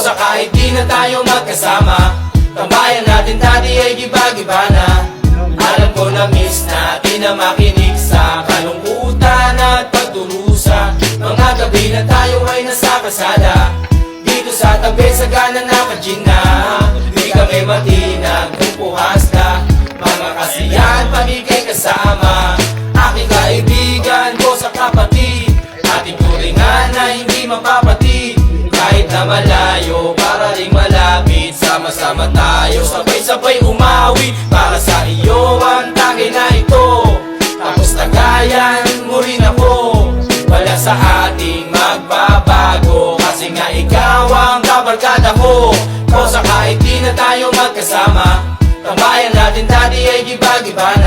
Kosa kahit di na tayo magkasama, tambayan natin dati ay giba-giba na. Alam ko na miss natin na makinig sa kalungkutan at pagdurusa. Mga gabi na tayo ay nasa kasada, dito sa tabi sa gana nakagin na. Di kami matinag kung puhas na, mga kasiyahan paligay kasama. Aking kaibigan ko sa kapatid, ating turingan na hindi mapapatid. Kahit na malayo, para ring malapit, sama-sama tayo, sabay-sabay umawi. Para sa iyo ang tagay na ito, tapos tagayan mo rin ako. Wala sa ating magbabago, kasi nga ikaw ang kabarkada ko. Kosa kahit di na tayo magkasama, tambayan natin dati ay giba-giba